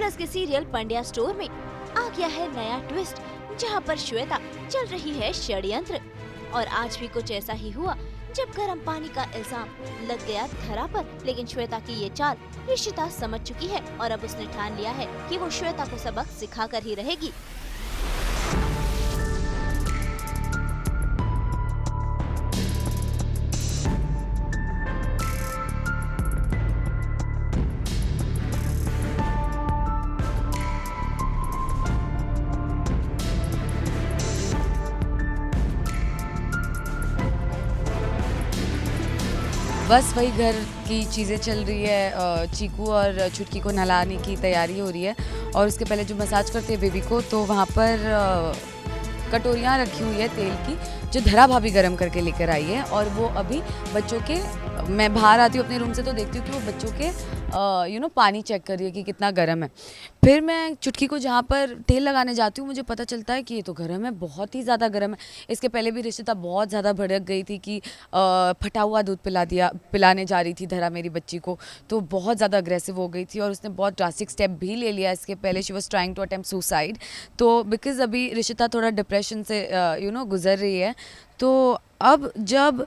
Plus के serial Pandya store में आ गया है नया ट्विस्ट, जहां पर श्वेता चल रही है षड्यंत्र। और आज भी कुछ ऐसा ही हुआ जब गर्म पानी का इल्जाम लग गया धरा पर। लेकिन श्वेता की ये चाल ऋषिता समझ चुकी है और अब उसने ठान लिया है कि वो श्वेता को सबक सिखा कर ही रहेगी। बस वही घर की चीज़ें चल रही है। चीकू और छुटकी को नहलाने की तैयारी हो रही है और उसके पहले जो मसाज करते हैं बेबी को, तो वहाँ पर कटोरियाँ रखी हुई है तेल की, जो धरा भाभी गरम करके लेकर आई है। और वो अभी बच्चों के, मैं बाहर आती हूँ अपने रूम से तो देखती हूँ कि वो बच्चों के पानी चेक कर रही है कि कितना गर्म है। फिर मैं चुटकी को जहाँ पर तेल लगाने जाती हूँ, मुझे पता चलता है कि ये तो गर्म है, बहुत ही ज़्यादा गर्म है। इसके पहले भी रिश्ता बहुत ज़्यादा भड़क गई थी कि फटा हुआ दूध पिलाने जा रही थी धरा मेरी बच्ची को, तो बहुत ज़्यादा अग्रेसिव हो गई थी और उसने बहुत ड्रास्टिक स्टेप भी ले लिया। इसके पहले she was trying to attempt suicide. तो बिकॉज अभी रिश्ता थोड़ा डिप्रेशन से गुजर रही है, तो अब जब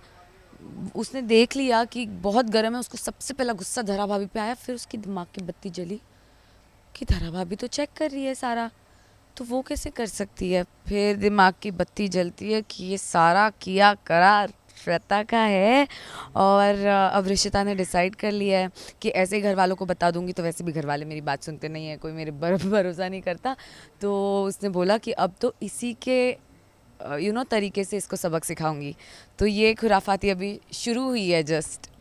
उसने देख लिया कि बहुत गर्म है, उसको सबसे पहला गुस्सा धरा भाभी पे आया। फिर उसकी दिमाग की बत्ती जली कि धरा भाभी तो चेक कर रही है सारा, तो वो कैसे कर सकती है। फिर दिमाग की बत्ती जलती है कि ये सारा किया करा श्वेता का है। और अब रिशिता ने डिसाइड कर लिया है कि ऐसे ही घर वालों को बता दूंगी, तो वैसे भी घर वाले मेरी बात सुनते नहीं है, कोई मेरे भरोसा नहीं करता। तो उसने बोला कि अब तो इसी के तरीके से इसको सबक सिखाऊंगी। तो ये खुराफाती अभी शुरू हुई है जस्ट।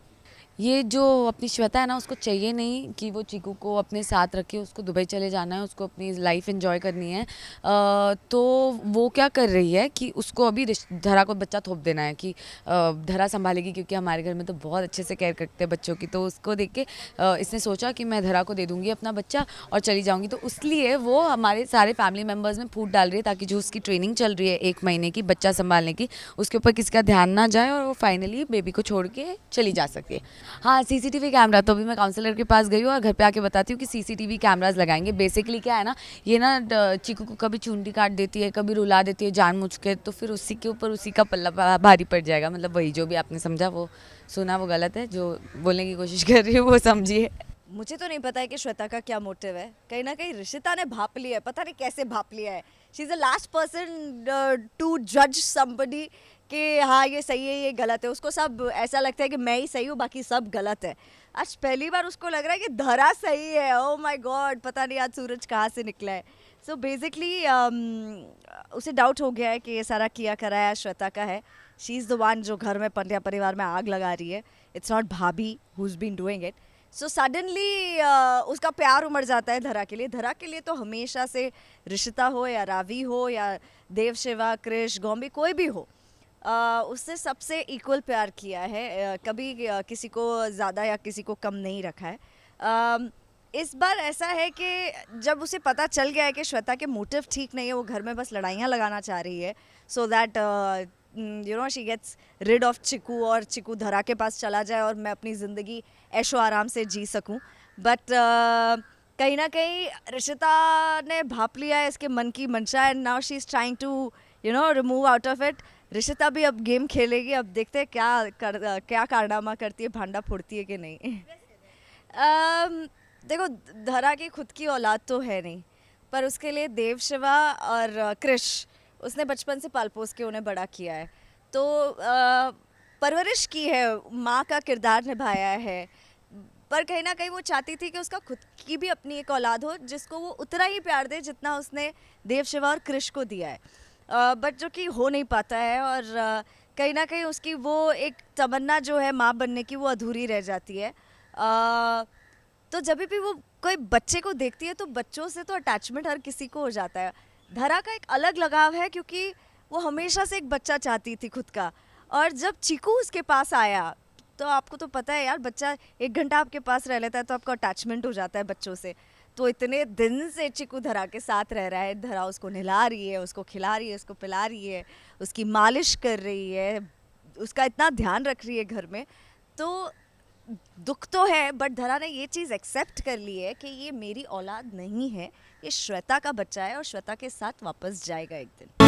ये जो अपनी श्वेता है ना, उसको चाहिए नहीं कि वो चीकू को अपने साथ रखे, उसको दुबई चले जाना है, उसको अपनी लाइफ एंजॉय करनी है। तो वो क्या कर रही है कि उसको अभी धरा को बच्चा थोप देना है कि धरा संभालेगी, क्योंकि हमारे घर में तो बहुत अच्छे से केयर करते हैं बच्चों की। तो उसको देख के इसने सोचा कि मैं धरा को दे दूँगी अपना बच्चा और चली जाऊँगी। तो उसलिए वो हमारे सारे फैमिली मेम्बर्स में फूट डाल रही है, ताकि जो उसकी ट्रेनिंग चल रही है 1 महीने की बच्चा संभालने की, उसके ऊपर किसी का ध्यान ना जाए और वो फाइनली बेबी को छोड़ के चली जा सके। हाँ, सीसीटीवी कैमरा तो अभी मैं काउंसलर के पास गई हूँ और घर पे आके बताती हूँ कि सीसीटीवी कैमरास लगाएंगे। बेसिकली क्या है ना, ये ना चीकू को कभी चुंडी काट देती है, कभी रुला देती है जानबूझ के, तो फिर उसी के ऊपर उसी का पल्ला भारी पड़ जाएगा। मतलब वही जो भी आपने समझा वो सुना वो गलत है, जो बोलने की कोशिश कर रही है वो समझिए। मुझे तो नहीं पता है कि श्वेता का क्या मोटिव है। कहीं ना कहीं ऋषिता ने भाप लिया है, पता नहीं कैसे भाप लिया है। She is the last person to जज समबडी कि हाँ ये सही है ये गलत है। उसको सब ऐसा लगता है कि मैं ही सही हूँ, बाकी सब गलत है। आज पहली बार उसको लग रहा है कि धरा सही है। ओह माय गॉड, पता नहीं आज सूरज कहाँ से निकला है। सो बेसिकली उसे डाउट हो गया है कि ये सारा किया कराया श्वेता का है। शी इज़ द वन जो घर में पंड्या परिवार में आग लगा रही है। इट्स नॉट भाभी who is been doing it. So suddenly उसका प्यार उमड़ जाता है धरा के लिए। धरा के लिए तो हमेशा से रिश्ता हो या रावी हो या देव शिवा क्रिश गौम्बी कोई भी हो, उसने सबसे इक्वल प्यार किया है। कभी किसी को ज़्यादा या किसी को कम नहीं रखा है। इस बार ऐसा है कि जब उसे पता चल गया है कि श्वेता के मोटिव ठीक नहीं है, वो घर में बस लड़ाइयाँ लगाना चाह रही है so that she gets rid of Chiku और चिकू धरा के पास चला जाए और मैं अपनी ज़िंदगी ऐशो आराम से जी सकूं। बट कहीं ना कहीं ऋषिता ने भाप लिया है इसके मन की मंशा and now she is trying to remove out of it. Rishita भी अब गेम खेलेगी। अब देखते हैं क्या कारनामा करती है, भांडा फोड़ती है कि नहीं। देखो, धरा की खुद की औलाद तो है नहीं, पर उसके लिए देव शिवा और क्रिश उसने बचपन से पाल पोस के उन्हें बड़ा किया है, तो परवरिश की है, माँ का किरदार निभाया है। पर कहीं ना कहीं वो चाहती थी कि उसका खुद की भी अपनी एक औलाद हो जिसको वो उतना ही प्यार दे जितना उसने देव शिवा और क्रिश को दिया है। बट जो कि हो नहीं पाता है और कहीं ना कहीं उसकी वो एक तमन्ना जो है माँ बनने की वो अधूरी रह जाती है। तो जब भी वो कोई बच्चे को देखती है तो बच्चों से तो अटैचमेंट हर किसी को हो जाता है। धरा का एक अलग लगाव है क्योंकि वो हमेशा से एक बच्चा चाहती थी खुद का, और जब चीकू उसके पास आया तो आपको तो पता है यार, बच्चा 1 घंटा आपके पास रह लेता है तो आपका अटैचमेंट हो जाता है बच्चों से। तो इतने दिन से चिकू धरा के साथ रह रहा है, धरा उसको नहला रही है, उसको खिला रही है, उसको पिला रही है, उसकी मालिश कर रही है, उसका इतना ध्यान रख रही है घर में। तो दुख तो है, बट धरा ने ये चीज़ एक्सेप्ट कर ली है कि ये मेरी औलाद नहीं है, ये श्वेता का बच्चा है और श्वेता के साथ वापस जाएगा एक दिन।